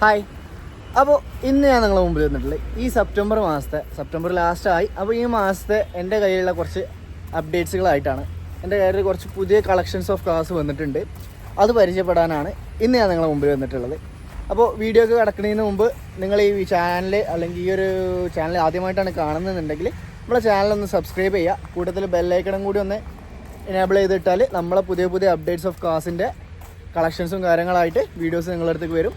Hi. അപ്പോൾ ഇന്ന് ഞാൻ നിങ്ങളുടെ മുമ്പിൽ വന്നിട്ടുള്ളത് ഈ സെപ്റ്റംബർ ലാസ്റ്റായി. അപ്പോൾ ഈ മാസത്തെ എൻ്റെ കയ്യിലുള്ള കുറച്ച് അപ്ഡേറ്റ്സുകളായിട്ടാണ്. എൻ്റെ കയ്യിൽ കുറച്ച് പുതിയ കളക്ഷൻസ് ഓഫ് കാർസ് വന്നിട്ടുണ്ട്. അത് പരിചയപ്പെടാനാണ് ഇന്ന് ഞാൻ നിങ്ങളുടെ മുമ്പിൽ വന്നിട്ടുള്ളത്. അപ്പോൾ വീഡിയോ ഒക്കെ കിടക്കുന്നതിന് മുമ്പ് നിങ്ങൾ ഈ ചാനൽ അല്ലെങ്കിൽ ഈ ഒരു ചാനൽ ആദ്യമായിട്ടാണ് കാണുന്നതെന്നുണ്ടെങ്കിൽ നമ്മളെ ചാനലൊന്ന് സബ്സ്ക്രൈബ് ചെയ്യുക. കൂട്ടത്തിൽ ബെല്ലൈക്കണും കൂടി ഒന്ന് എനേബിൾ ചെയ്തിട്ടാൽ നമ്മളെ പുതിയ അപ്ഡേറ്റ്സ് ഓഫ് കാർസിൻ്റെ കളക്ഷൻസും കാര്യങ്ങളായിട്ട് വീഡിയോസ് നിങ്ങളുടെ അടുത്തേക്ക് വരും.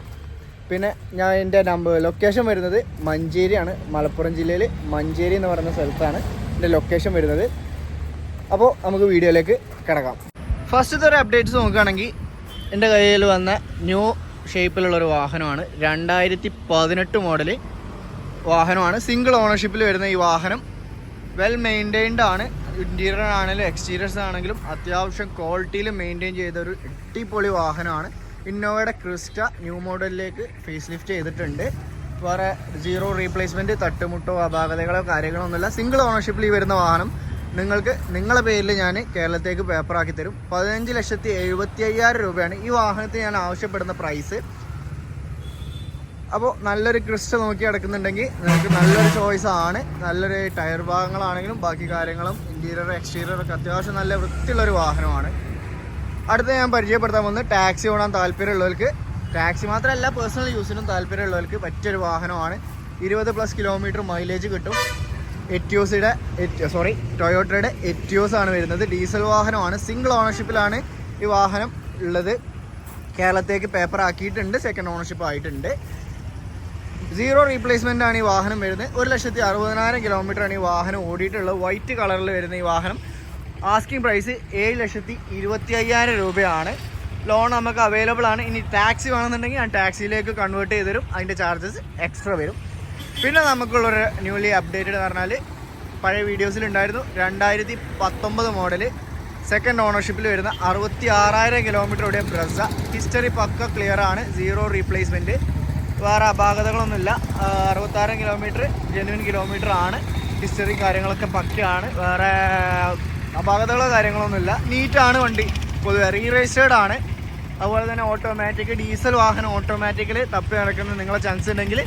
പിന്നെ ഞാൻ എൻ്റെ ലൊക്കേഷൻ വരുന്നത് മഞ്ചേരിയാണ്. മലപ്പുറം ജില്ലയിൽ മഞ്ചേരി എന്ന് പറയുന്ന സ്ഥലത്താണ് എൻ്റെ ലൊക്കേഷൻ വരുന്നത്. അപ്പോൾ നമുക്ക് വീഡിയോയിലേക്ക് കിടക്കാം. ഫസ്റ്റത്തെ ഒരു അപ്ഡേറ്റ്സ് നോക്കുകയാണെങ്കിൽ എൻ്റെ കയ്യിൽ വന്ന ന്യൂ ഷേപ്പിലുള്ളൊരു വാഹനമാണ്. 2018 മോഡൽ വാഹനമാണ്. സിംഗിൾ ഓണർഷിപ്പിൽ വരുന്ന ഈ വാഹനം വെൽ മെയിൻറ്റൈൻഡ് ആണ്. ഇൻറ്റീരിയർ ആണെങ്കിലും എക്സ്റ്റീരിയേഴ്സ് ആണെങ്കിലും അത്യാവശ്യം ക്വാളിറ്റിയിൽ മെയിൻറ്റെയിൻ ചെയ്ത ഒരു അടിപൊളി വാഹനമാണ്. ഇന്നോവയുടെ ക്രിസ്റ്റ ന്യൂ മോഡലിലേക്ക് ഫേസ് ലിഫ്റ്റ് ചെയ്തിട്ടുണ്ട്. വേറെ സീറോ റീപ്ലേസ്മെൻറ്റ്, തട്ടുമുട്ടോ അപാകതകളോ കാര്യങ്ങളോ ഒന്നുമില്ല. സിംഗിൾ ഓണർഷിപ്പിൽ വരുന്ന വാഹനം നിങ്ങൾക്ക് നിങ്ങളുടെ പേരിൽ ഞാൻ കേരളത്തേക്ക് പേപ്പറാക്കി തരും. 15,75,000 രൂപയാണ് ഈ വാഹനത്തിന് ഞാൻ ആവശ്യപ്പെടുന്ന പ്രൈസ്. അപ്പോൾ നല്ലൊരു ക്രിസ്റ്റ നോക്കി കിടക്കുന്നുണ്ടെങ്കിൽ നിങ്ങൾക്ക് നല്ലൊരു ചോയ്സ് ആണ്. നല്ലൊരു ടയർ ഭാഗങ്ങളാണെങ്കിലും ബാക്കി കാര്യങ്ങളും ഇൻറ്റീരിയർ എക്സ്റ്റീരിയർ ഒക്കെ അത്യാവശ്യം നല്ല വൃത്തിയുള്ളൊരു വാഹനമാണ്. അടുത്ത ഞാൻ പരിചയപ്പെടുത്താൻ പോകുന്നത് ടാക്സി ഓടാൻ താല്പര്യമുള്ളവർക്ക്, ടാക്സി മാത്രമല്ല പേഴ്സണൽ യൂസിനും താല്പര്യമുള്ളവർക്ക് പറ്റിയൊരു വാഹനമാണ്. 20+ കിലോമീറ്റർ മൈലേജ് കിട്ടും. ടൊയോട്ടയുടെ എറ്റിയോസ് ആണ് വരുന്നത്. ഡീസൽ വാഹനമാണ്. സിംഗിൾ ഓണർഷിപ്പിലാണ് ഈ വാഹനം ഉള്ളത്. കേരളത്തേക്ക് പേപ്പർ ആക്കിയിട്ടുണ്ട്. സെക്കൻഡ് ഓണർഷിപ്പ് ആയിട്ടുണ്ട്. സീറോ റീപ്ലേസ്മെൻ്റ് ആണ് ഈ വാഹനം വരുന്നത്. 1,60,000 കിലോമീറ്ററാണ് ഈ വാഹനം ഓടിയിട്ടുള്ളത്. വൈറ്റ് കളറിൽ വരുന്ന ഈ വാഹനം ആസ്കിംഗ് പ്രൈസ് 7,25,000 രൂപയാണ്. ലോൺ നമുക്ക് അവൈലബിൾ ആണ്. ഇനി ടാക്സി വേണമെന്നുണ്ടെങ്കിൽ ഞാൻ ടാക്സിയിലേക്ക് കൺവേർട്ട് ചെയ്ത് തരും. അതിൻ്റെ ചാർജസ് എക്സ്ട്രാ വരും. പിന്നെ നമുക്കുള്ളൊരു ന്യൂലി അപ്ഡേറ്റഡ് എന്ന് പറഞ്ഞാൽ പഴയ വീഡിയോസിലുണ്ടായിരുന്നു 2019 മോഡൽ സെക്കൻഡ് ഓണർഷിപ്പിൽ വരുന്ന 66,000 കിലോമീറ്റർ ഓടിയ ബ്രസ. ഹിസ്റ്ററി പക്ക ക്ലിയർ ആണ്. സീറോ റീപ്ലേസ്മെൻറ്റ്, വേറെ അപാകതകളൊന്നുമില്ല. 66,000 കിലോമീറ്റർ ജെന്യുവൻ കിലോമീറ്റർ ആണ്. ഹിസ്റ്ററി കാര്യങ്ങളൊക്കെ പക്കയാണ്. വേറെ അപാകതകളോ കാര്യങ്ങളൊന്നുമില്ല. നീറ്റാണ് വണ്ടി. പൊതുവെ രജിസ്റ്റേർഡ് ആണ്. അതുപോലെ തന്നെ ഓട്ടോമാറ്റിക് ഡീസൽ വാഹനം ഓട്ടോമാറ്റിക്കലി തപ്പി നടക്കുന്ന നിങ്ങളെ ചാൻസ് ഉണ്ടെങ്കിൽ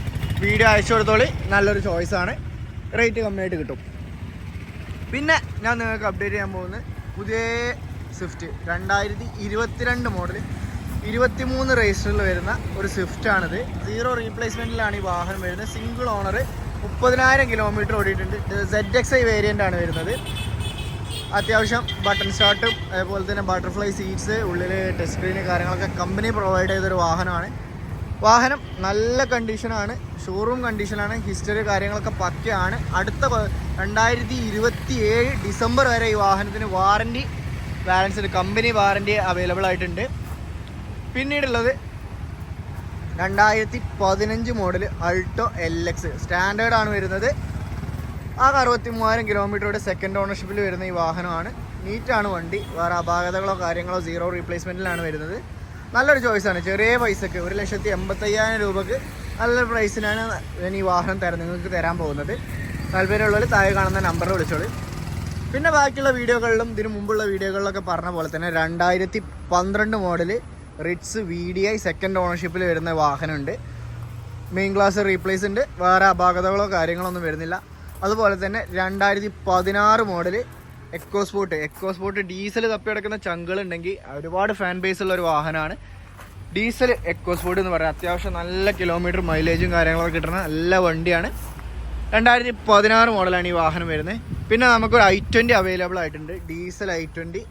വീഡിയോ അയച്ചു കൊടുത്തോളി. നല്ലൊരു ചോയ്സാണ്. റേറ്റ് കമ്മിയായിട്ട് കിട്ടും. പിന്നെ ഞാൻ നിങ്ങൾക്ക് അപ്ഡേറ്റ് ചെയ്യാൻ പോകുന്നത് പുതിയ സ്വിഫ്റ്റ് 2022 മോഡൽ 23 രജിസ്റ്ററിൽ വരുന്ന ഒരു സ്വിഫ്റ്റാണിത്. സീറോ റീപ്ലേസ്മെൻറ്റിലാണ് ഈ വാഹനം വരുന്നത്. സിംഗിൾ ഓണർ 30,000 കിലോമീറ്റർ ഓടിയിട്ടുണ്ട്. ZXi വേരിയൻ്റ് ആണ് വരുന്നത്. അത്യാവശ്യം ബട്ടൺ സ്റ്റാർട്ടും അതുപോലെ തന്നെ ബട്ടർഫ്ലൈ സീറ്റ്സ്, ഉള്ളിൽ ടച്ച് സ്ക്രീന് കാര്യങ്ങളൊക്കെ കമ്പനി പ്രൊവൈഡ് ചെയ്തൊരു വാഹനമാണ്. വാഹനം നല്ല കണ്ടീഷനാണ്. ഷോറൂം കണ്ടീഷനാണ്. ഹിസ്റ്ററി കാര്യങ്ങളൊക്കെ പക്കയാണ്. അടുത്ത 2027 ഡിസംബർ വരെ ഈ വാഹനത്തിന് warranty balance company warranty available ആയിട്ടുണ്ട്. പിന്നീടുള്ളത് 2015 മോഡൽ അൾട്ടോ LX സ്റ്റാൻഡേർഡ് ആണ് വരുന്നത്. 63,000 കിലോമീറ്ററുടെ സെക്കൻഡ് ഓണർഷിപ്പിൽ വരുന്ന ഈ വാഹനമാണ്. നീറ്റാണ് വണ്ടി. വേറെ അപാകതകളോ കാര്യങ്ങളോ സീറോ റീപ്ലേസ്മെൻറ്റിലാണ് വരുന്നത്. നല്ലൊരു ചോയ്സാണ്. ചെറിയ പൈസക്ക് 1,85,000 രൂപക്ക് നല്ലൊരു പ്രൈസിനാണ് ഞാൻ ഈ വാഹനം നിങ്ങൾക്ക് തരാൻ പോകുന്നത്. താല്പര്യമുള്ളവർ താഴെ കാണുന്ന നമ്പറിൽ വിളിച്ചോളൂ. പിന്നെ ബാക്കിയുള്ള വീഡിയോകളിലും ഇതിനു മുമ്പുള്ള വീഡിയോകളിലൊക്കെ പറഞ്ഞ പോലെ തന്നെ 2012 മോഡൽ റിറ്റ്സ് VDI സെക്കൻഡ് ഓണർഷിപ്പിൽ വരുന്ന വാഹനമുണ്ട്. മെയിൻ ഗ്ലാസ് റീപ്ലേസ് ഉണ്ട്. വേറെ അപാകതകളോ കാര്യങ്ങളൊന്നും വരുന്നില്ല. അതുപോലെ തന്നെ 2016 മോഡൽ എക്കോസ്പോർട്ട് ഡീസൽ തപ്പിയെടുക്കുന്ന ചങ്കുകളുണ്ടെങ്കിൽ ഒരുപാട് ഫാൻ ബേസ് ഉള്ള ഒരു വാഹനമാണ്. ഡീസൽ എക്കോസ്പോർട്ട് എന്ന് പറയുന്നത് അത്യാവശ്യം നല്ല കിലോമീറ്റർ മൈലേജും കാര്യങ്ങളൊക്കെ കിട്ടുന്ന നല്ല വണ്ടിയാണ്. 2016 മോഡലാണ് ഈ വാഹനം വരുന്നത്. പിന്നെ നമുക്കൊരു i20 അവൈലബിൾ ആയിട്ടുണ്ട്. Diesel i20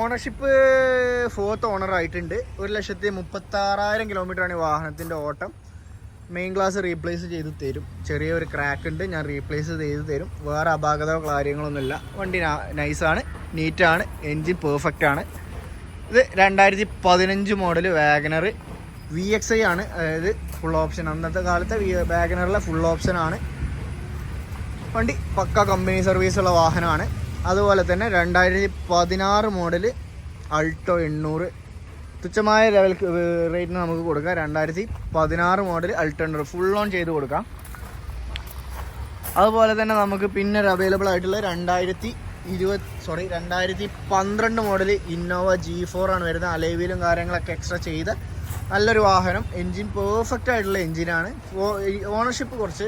ownership 4th owner ആയിട്ടുണ്ട്. 1,36,000 കിലോമീറ്ററാണ് ഈ വാഹനത്തിൻ്റെ ഓട്ടം. മെയിൻ ഗ്ലാസ് റീപ്ലേസ് ചെയ്ത് തരും. ചെറിയൊരു ക്രാക്ക് ഉണ്ട്, ഞാൻ റീപ്ലേസ് ചെയ്ത് തരും. വേറെ അപാകതയോ കാര്യങ്ങളൊന്നുമില്ല. വണ്ടി നൈസാണ്, നീറ്റാണ്, എൻജിൻ പെർഫെക്റ്റ് ആണ്. ഇത് 2015 മോഡൽ വാഗനർ VXi ആണ്. അതായത് ഫുൾ ഓപ്ഷൻ. അന്നത്തെ കാലത്തെ വാഗനറിലെ ഫുൾ ഓപ്ഷനാണ്. വണ്ടി പക്ക കമ്പനി സർവീസുള്ള വാഹനമാണ്. അതുപോലെ തന്നെ 2016 മോഡൽ അൾട്ടോ 800 തുച്ഛമായ ലെവൽ റേറ്റിന് നമുക്ക് കൊടുക്കാം. 2016 മോഡൽ അൾട്ടോ 800 ഫുൾ ഓൺ ചെയ്ത് കൊടുക്കാം. അതുപോലെ തന്നെ നമുക്ക് പിന്നെ അവൈലബിൾ ആയിട്ടുള്ള 2012 മോഡൽ ഇന്നോവ G4 ആണ് വരുന്നത്. അലൈവീലും കാര്യങ്ങളൊക്കെ എക്സ്ട്രാ ചെയ്ത് നല്ലൊരു വാഹനം. എൻജിൻ പെർഫെക്റ്റ് ആയിട്ടുള്ള എൻജിനാണ്. ഓണർഷിപ്പ് കുറച്ച്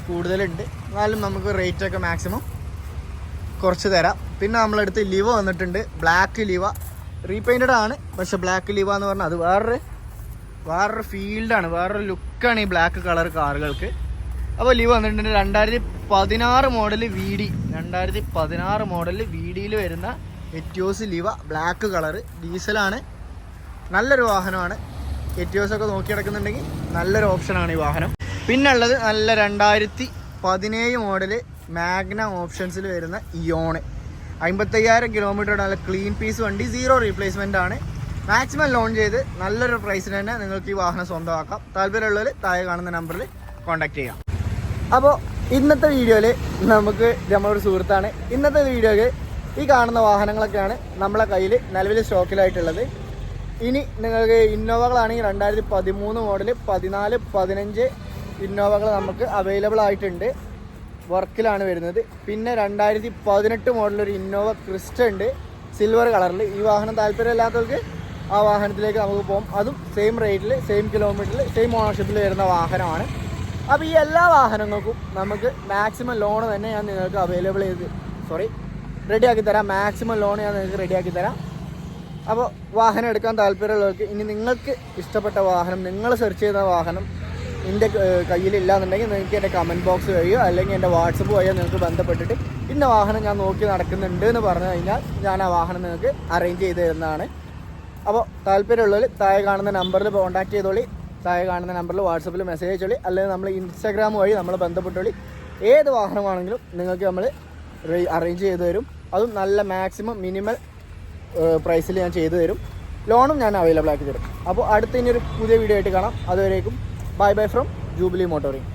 കൂടുതലുണ്ട്, എന്നാലും നമുക്ക് റേറ്റൊക്കെ മാക്സിമം കുറച്ച് തരാം. പിന്നെ നമ്മളടുത്ത് ലിവ വന്നിട്ടുണ്ട്, ബ്ലാക്ക് ലിവ. റീപെയിൻറ്റഡ് ആണ്, പക്ഷെ ബ്ലാക്ക് ലിവ എന്ന് പറഞ്ഞാൽ അത് വേറൊരു ഫീൽഡാണ്, വേറൊരു ലുക്കാണ് ഈ ബ്ലാക്ക് കളർ കാറുകൾക്ക്. അപ്പോൾ ലിവ വന്നിട്ടുണ്ട് 2016 മോഡൽ വി ഡിയിൽ വരുന്ന എറ്റിയോസ് ലിവ ബ്ലാക്ക് കളറ്, ഡീസലാണ്. നല്ലൊരു വാഹനമാണ്. എറ്റിയോസൊക്കെ നോക്കി നടക്കുന്നുണ്ടെങ്കിൽ നല്ലൊരു ഓപ്ഷനാണ് ഈ വാഹനം. പിന്നെ ഉള്ളത് നല്ല 2017 മോഡൽ മാഗ്ന ഓപ്ഷൻസിൽ വരുന്ന ഇയോണ്, 55,000 കിലോമീറ്റർ നല്ല ക്ലീൻ പീസ് വണ്ടി, 0 റീപ്ലേസ്മെൻ്റ് ആണ്. മാക്സിമം ലോൺ ചെയ്ത് നല്ലൊരു പ്രൈസിന് തന്നെ നിങ്ങൾക്ക് ഈ വാഹനം സ്വന്തമാക്കാം. താല്പര്യമുള്ളവർ താഴെ കാണുന്ന നമ്പറിൽ കോൺടാക്ട് ചെയ്യാം. അപ്പോൾ ഇന്നത്തെ വീഡിയോയിൽ നമ്മളൊരു സുഹൃത്താണ്. ഇന്നത്തെ വീഡിയോയിൽ ഈ കാണുന്ന വാഹനങ്ങളൊക്കെയാണ് നമ്മളെ കയ്യിൽ നിലവിൽ സ്റ്റോക്കിലായിട്ടുള്ളത്. ഇനി നിങ്ങൾക്ക് ഇന്നോവകളാണെങ്കിൽ 2013 മോഡൽ 14, 15 ഇന്നോവകൾ നമുക്ക് അവൈലബിൾ ആയിട്ടുണ്ട്, വർക്കിലാണ് വരുന്നത്. പിന്നെ 2018 മോഡലൊരു ഇന്നോവ ക്രിസ്റ്റ ഉണ്ട്, സിൽവർ കളറിൽ. ഈ വാഹനം താല്പര്യമില്ലാത്തവർക്ക് ആ വാഹനത്തിലേക്ക് നമുക്ക് പോകും. അതും സെയിം റേറ്റിൽ, സെയിം കിലോമീറ്ററിൽ, സെയിം ഓണർഷിപ്പിൽ വരുന്ന വാഹനമാണ്. അപ്പോൾ ഈ എല്ലാ വാഹനങ്ങൾക്കും നമുക്ക് മാക്സിമം ലോൺ തന്നെ ഞാൻ നിങ്ങൾക്ക് റെഡിയാക്കി തരാം. മാക്സിമം ലോൺ ഞാൻ നിങ്ങൾക്ക് റെഡിയാക്കി തരാം. അപ്പോൾ വാഹനം എടുക്കാൻ താല്പര്യമുള്ളവർക്ക്, ഇനി നിങ്ങൾക്ക് ഇഷ്ടപ്പെട്ട വാഹനം, നിങ്ങൾ സെർച്ച് ചെയ്യുന്ന വാഹനം എൻ്റെ കയ്യിലില്ല എന്നുണ്ടെങ്കിൽ നിങ്ങൾക്ക് എൻ്റെ കമൻറ്റ് ബോക്സ് വഴിയോ അല്ലെങ്കിൽ എൻ്റെ വാട്സപ്പ് വഴിയോ നിങ്ങൾക്ക് ബന്ധപ്പെട്ടിട്ട് ഇന്ന വാഹനം ഞാൻ നോക്കി നടക്കുന്നുണ്ട് എന്ന് പറഞ്ഞു കഴിഞ്ഞാൽ ഞാൻ ആ വാഹനം നിങ്ങൾക്ക് അറേഞ്ച് ചെയ്ത് തരുന്നതാണ്. അപ്പോൾ താല്പര്യമുള്ളവർ താഴെ കാണുന്ന നമ്പറിൽ കോൺടാക്ട് ചെയ്തോളി, താഴെ കാണുന്ന നമ്പറിൽ വാട്സപ്പിൽ മെസ്സേജ് അയച്ചോളി, അല്ലെങ്കിൽ നമ്മൾ ഇൻസ്റ്റാഗ്രാം വഴി നമ്മൾ ബന്ധപ്പെട്ടോളി. ഏത് വാഹനമാണെങ്കിലും നിങ്ങൾക്ക് നമ്മൾ അറേഞ്ച് ചെയ്ത് തരും. അതും നല്ല മാക്സിമം മിനിമൽ പ്രൈസിൽ ഞാൻ ചെയ്തു തരും. ലോണും ഞാൻ അവൈലബിൾ ആക്കി തരും. അപ്പോൾ അടുത്ത ഇനി ഒരു പുതിയ വീഡിയോ ആയിട്ട് കാണാം. അതുവരേക്കും ബൈ ഫ്രം ജൂബിലി മോട്ടോറിംഗ്.